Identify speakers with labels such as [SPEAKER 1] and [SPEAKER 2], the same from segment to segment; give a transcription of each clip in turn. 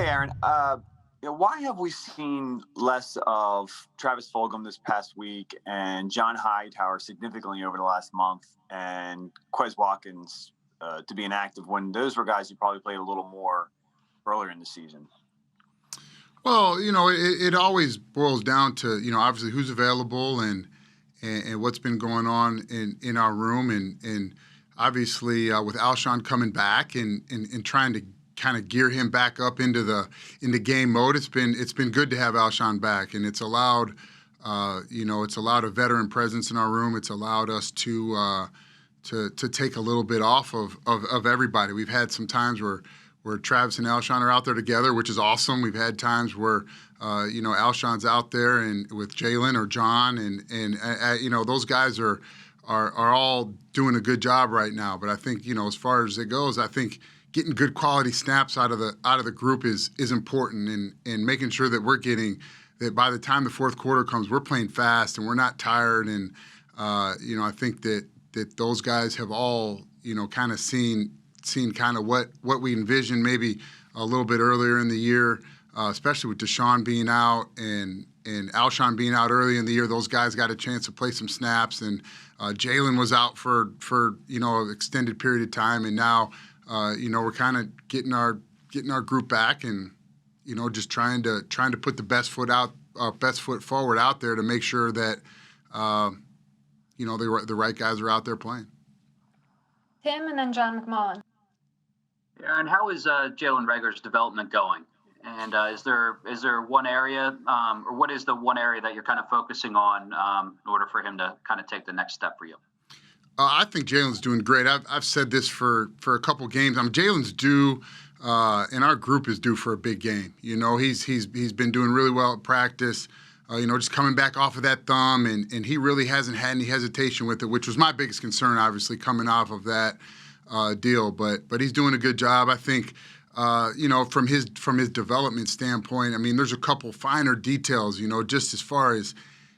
[SPEAKER 1] Aaron. Why have we seen less of Travis Fulgham this past week and John Hightower significantly over the last month and Quez Watkins to be inactive when those were guys who probably played a little more earlier in the season?
[SPEAKER 2] Well, it always boils down to, obviously who's available and what's been going on in our room. And obviously with Alshon coming back and trying to kind of gear him back up into game mode, it's been good to have Alshon back. And it's allowed, it's allowed a veteran presence in our room. It's allowed us to take a little bit off of everybody. We've had some times where Travis and Alshon are out there together, which is awesome. We've had times where, Alshon's out there and with Jalen or John, and those guys are all doing a good job right now. But I think, as far as it goes, I think getting good quality snaps out of the group is important, and making sure that we're getting that by the time the fourth quarter comes, we're playing fast and we're not tired. And I think that those guys have all kind of seen kind of what we envisioned maybe a little bit earlier in the year, especially with Deshaun being out and Alshon being out early in the year. Those guys got a chance to play some snaps, and Jalen was out for an extended period of time, and now we're kind of getting our group back, and just trying to put the best foot forward out there to make sure that the right guys are out there playing.
[SPEAKER 3] Tim and then John McMullen.
[SPEAKER 4] Aaron, how is Jalen Reagor's development going? And is there one area, or what is the one area that you're kind of focusing on in order for him to kind of take the next step for you?
[SPEAKER 2] I think Jalen's doing great. I've said this for a couple games. Jalen's due, and our group is due for a big game. He's been doing really well at practice. Just coming back off of that thumb, and he really hasn't had any hesitation with it, which was my biggest concern, obviously, coming off of that deal. But he's doing a good job. I think, from his development standpoint, there's a couple finer details, just as far as,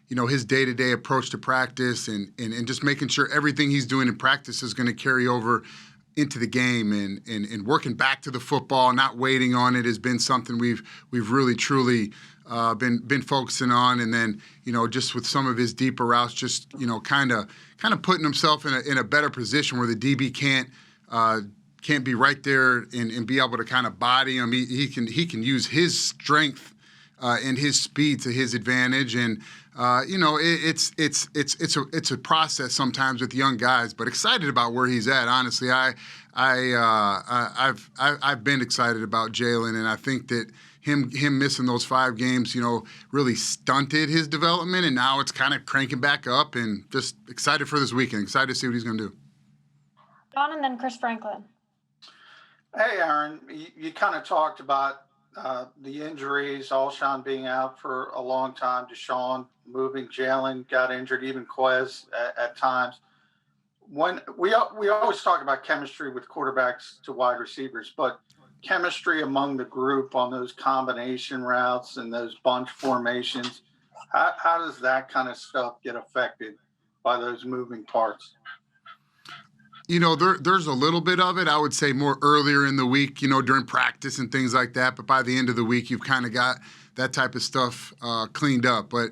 [SPEAKER 2] his day-to-day approach to practice and just making sure everything he's doing in practice is going to carry over into the game, and working back to the football, not waiting on it, has been something we've really, truly been focusing on. And then, just with some of his deeper routes, just, kind of putting himself in a better position where the DB can't be right there and be able to kind of body him. He can use his strength and his speed to his advantage. And it's a process sometimes with young guys, but excited about where he's at. Honestly, I've been excited about Jalen, and I think that him missing those 5 games, really stunted his development, and now it's kind of cranking back up, and just excited for this weekend. Excited to see what he's going to do.
[SPEAKER 3] John and then Chris Franklin.
[SPEAKER 5] Hey, Aaron, you kind of talked about the injuries, Alshon being out for a long time, Deshaun moving, Jalen got injured, even Quez at times. When we always talk about chemistry with quarterbacks to wide receivers, but chemistry among the group on those combination routes and those bunch formations, how does that kind of stuff get affected by those moving parts?
[SPEAKER 2] There's a little bit of it, I would say, more earlier in the week, during practice and things like that. But by the end of the week, you've kind of got that type of stuff cleaned up. But,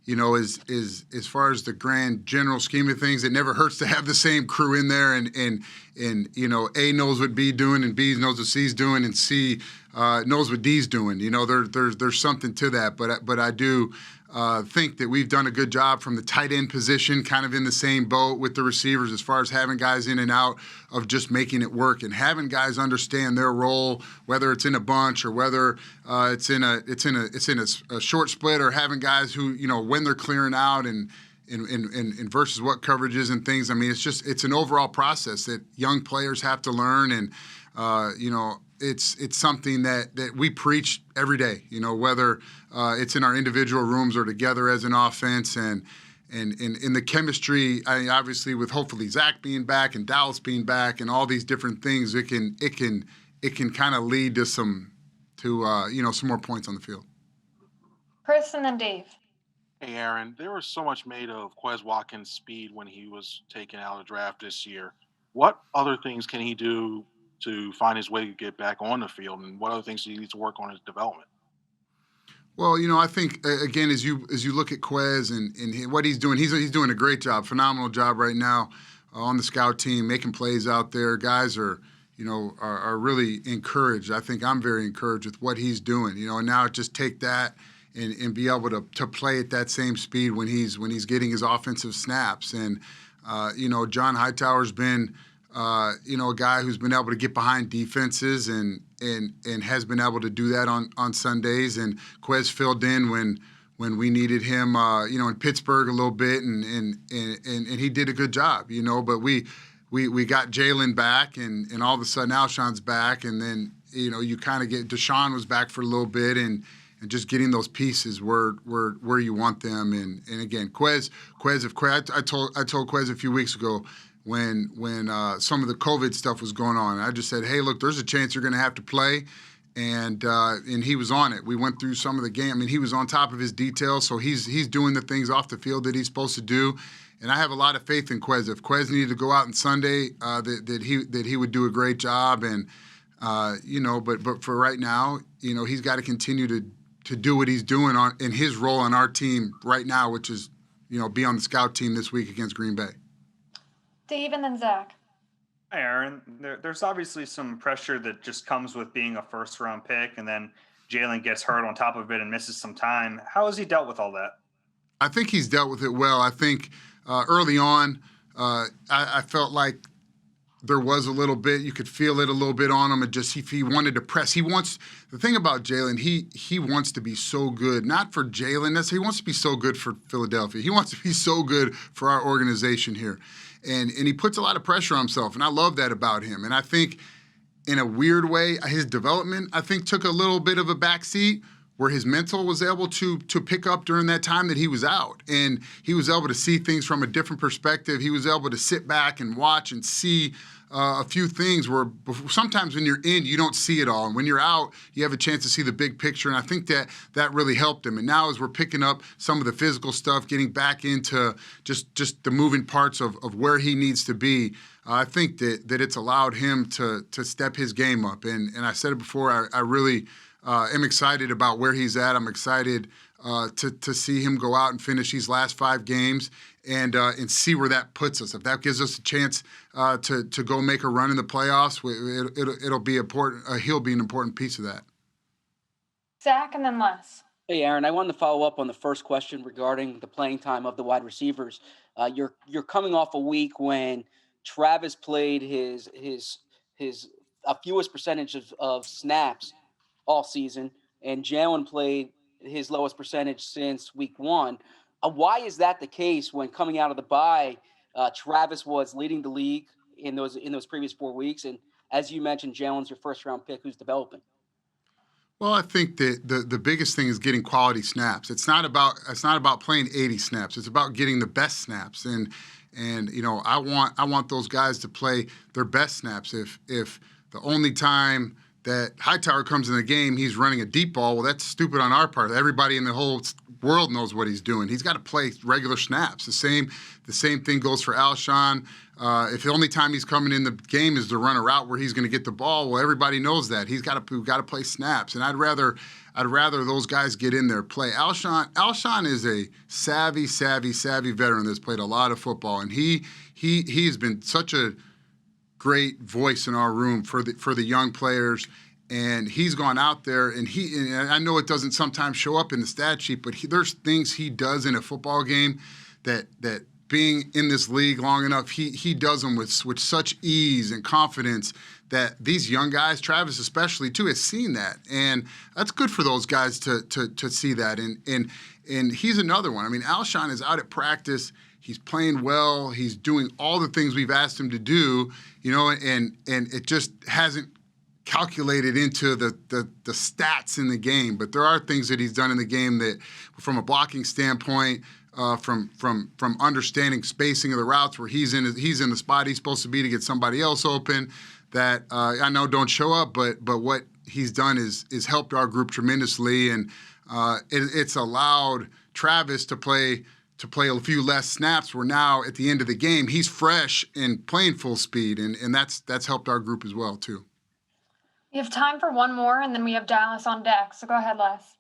[SPEAKER 2] as far as the grand general scheme of things, it never hurts to have the same crew in there. And A knows what B doing, and B knows what C's doing, and C knows what D's doing. There's something to that. But I do think that we've done a good job from the tight end position, kind of in the same boat with the receivers, as far as having guys in and out of just making it work, and having guys understand their role, whether it's in a bunch or whether it's in a short split, or having guys who, when they're clearing out and versus what coverages and things. It's an overall process that young players have to learn, and it's something that we preach every day, whether it's in our individual rooms or together as an offense, and in the chemistry. Obviously, with hopefully Zach being back and Dallas being back and all these different things, it can kind of lead to some more points on the field.
[SPEAKER 3] Chris and then Dave.
[SPEAKER 6] Hey, Aaron, there was so much made of Quez Watkins' speed when he was taken out of the draft this year. What other things can he do to find his way to get back on the field, and what other things he needs to work on his development?
[SPEAKER 2] Well, I think again, as you look at Quez and what he's doing, he's doing a great job, phenomenal job right now on the scout team, making plays out there. Guys are really encouraged. I think I'm very encouraged with what he's doing. And now just take that and be able to play at that same speed when he's getting his offensive snaps. And John Hightower's been a guy who's been able to get behind defenses and has been able to do that on Sundays. And Quez filled in when we needed him, in Pittsburgh a little bit, and he did a good job. But we got Jalen back, and all of a sudden Alshon's back, and then you kind of get Deshaun was back for a little bit, and just getting those pieces where you want them. And again, Quez, I told Quez a few weeks ago when some of the COVID stuff was going on, I just said, hey, look, there's a chance you're going to have to play. And he was on it. We went through some of the game. I mean, he was on top of his details, so he's doing the things off the field that he's supposed to do. And I have a lot of faith in Quez. If Quez needed to go out on Sunday, that he would do a great job. And but for right now, he's got to continue to do what he's doing in his role on our team right now, which is be on the scout team this week against Green Bay.
[SPEAKER 3] Dave and then Zach.
[SPEAKER 7] Hi, Aaron. There's obviously some pressure that just comes with being a first-round pick, and then Jalen gets hurt on top of it and misses some time. How has he dealt with all that?
[SPEAKER 2] I think he's dealt with it well. I think early on, I felt like there was a little bit, you could feel it a little bit on him, and just if he wanted to press, the thing about Jalen, he wants to be so good, not for Jalen, he wants to be so good for Phildelphia. He wants to be so good for our organization here. And he puts a lot of pressure on himself, and I love that about him. And I think in a weird way, his development, I think, took a little bit of a backseat where his mental was able to pick up during that time that he was out. And he was able to see things from a different perspective. He was able to sit back and watch and see a few things where sometimes when you're in, you don't see it all. And when you're out, you have a chance to see the big picture. And I think that really helped him. And now as we're picking up some of the physical stuff, getting back into just the moving parts of where he needs to be, I think that it's allowed him to step his game up. And I said it before, I really am excited about where he's at. I'm excited to see him go out and finish these last 5 games and see where that puts us. If that gives us a chance to go make a run in the playoffs, it'll be important. He'll be an important piece of that.
[SPEAKER 3] Zach and then Les.
[SPEAKER 8] Hey, Aaron, I wanted to follow up on the first question regarding the playing time of the wide receivers. You're coming off a week when Travis played his fewest percentage of snaps all season, and Jalen played his lowest percentage since week 1. Why is that the case when coming out of the bye, Travis was leading the league in those previous 4 weeks, and as you mentioned, Jalen's your first-round pick who's developing?
[SPEAKER 2] Well, I think that the biggest thing is getting quality snaps. It's not about playing 80 snaps. It's about getting the best snaps. And I want those guys to play their best snaps. If the only time that Hightower comes in the game, he's running a deep ball, well, that's stupid on our part. Everybody in the whole world knows what he's doing. He's got to play regular snaps. The same thing goes for Alshon. If the only time he's coming in the game is to run a route where he's going to get the ball, well, everybody knows that. We've got to play snaps. And I'd rather those guys get in there, play. Alshon is a savvy veteran that's played a lot of football, and he has been such a great voice in our room for the young players. And he's gone out there, and I know it doesn't sometimes show up in the stat sheet, but there's things he does in a football game that being in this league long enough, he does them with such ease and confidence that these young guys, Travis especially too, has seen that, and that's good for those guys to see that. And he's another one. I mean, Alshon is out at practice. He's playing well. He's doing all the things we've asked him to do, and it just hasn't calculated into the stats in the game. But there are things that he's done in the game that, from a blocking standpoint, from understanding spacing of the routes where he's in the spot he's supposed to be to get somebody else open, that I know don't show up, but what he's done is helped our group tremendously, and it's allowed Travis to play a few less snaps, where now at the end of the game he's fresh and playing full speed, and that's helped our group as well too.
[SPEAKER 3] You have time for one more, and then we have Dallas on deck. So go ahead, Les.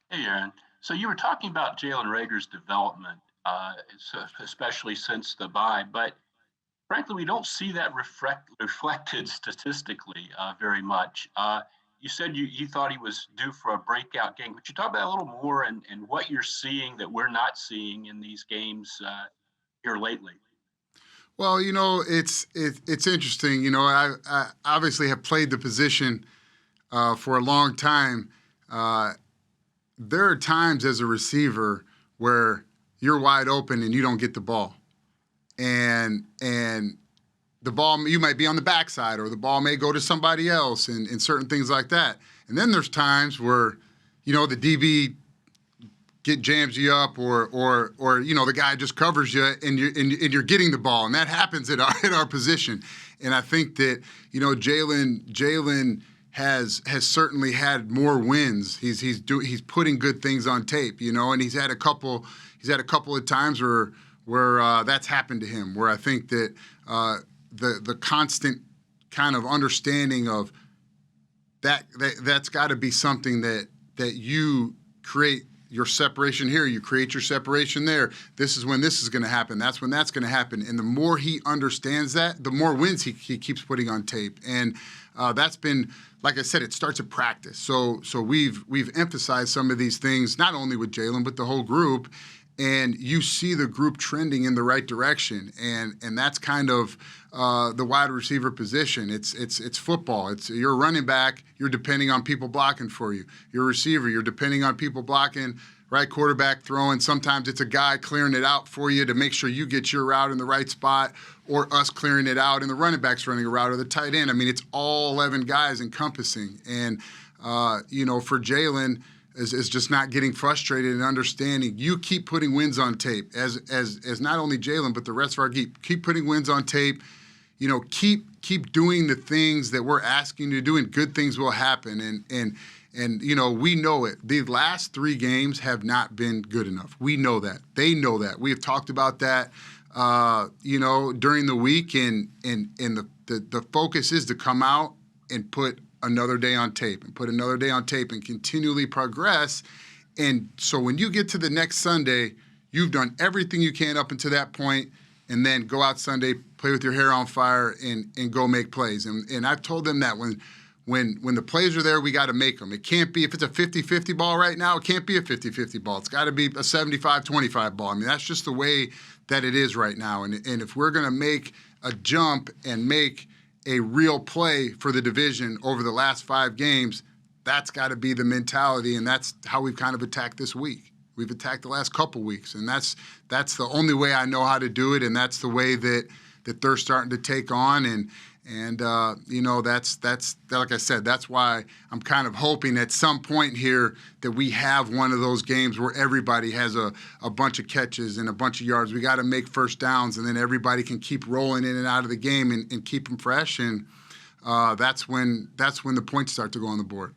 [SPEAKER 9] Hey, Aaron. So you were talking about Jalen Reagor's development, especially since the bye, but frankly, we don't see that reflected statistically very much. You said you thought he was due for a breakout game. Could you talk about a little more and what you're seeing that we're not seeing in these games here lately?
[SPEAKER 2] Well, it's interesting. I obviously have played the position for a long time. There are times as a receiver where you're wide open and you don't get the ball. And the ball, you might be on the backside, or the ball may go to somebody else, and certain things like that. And then there's times where, the DB jams you up, or the guy just covers you, and you're getting the ball, and that happens at our position. And I think that Jalen has certainly had more wins. He's putting good things on tape, and he's had a couple of times where that's happened to him, where I think that the constant kind of understanding of that's got to be something that you create your separation here, you create your separation there. This is when this is going to happen. That's when that's going to happen. And the more he understands that, the more wins he keeps putting on tape. And that's been, like I said, it starts at practice. So we've emphasized some of these things, not only with Jalen, but the whole group. And you see the group trending in the right direction, and that's kind of the wide receiver position. It's football. You're a running back. You're depending on people blocking for you. You're a receiver. You're depending on people blocking. Right, quarterback throwing. Sometimes it's a guy clearing it out for you to make sure you get your route in the right spot, or us clearing it out, and the running back's running a route, or the tight end. I mean, it's all 11 guys encompassing, and for Jalen. Is just not getting frustrated and understanding. You keep putting wins on tape, as not only Jalen, but the rest of our geek. Keep putting wins on tape. Keep doing the things that we're asking you to do, and good things will happen. And we know it. The last 3 games have not been good enough. We know that. They know that. We have talked about that, during the week, and the focus is to come out and put another day on tape and continually progress. And so when you get to the next Sunday, you've done everything you can up until that point, and then go out Sunday, play with your hair on fire, and go make plays. And I've told them that when the plays are there, we got to make them. It can't be, if it's a 50-50 ball right now, it can't be a 50-50 ball. It's got to be a 75-25 ball. I mean, that's just the way that it is right now. And if we're going to make a jump and make a real play for the division over the last 5 games, that's got to be the mentality, and that's how we've kind of attacked this week. We've attacked the last couple weeks, and that's the only way I know how to do it, and that's the way that they're starting to take on, and that's like I said, that's why I'm kind of hoping at some point here that we have one of those games where everybody has a bunch of catches and a bunch of yards. We got to make first downs, and then everybody can keep rolling in and out of the game and keep them fresh, and that's when the points start to go on the board.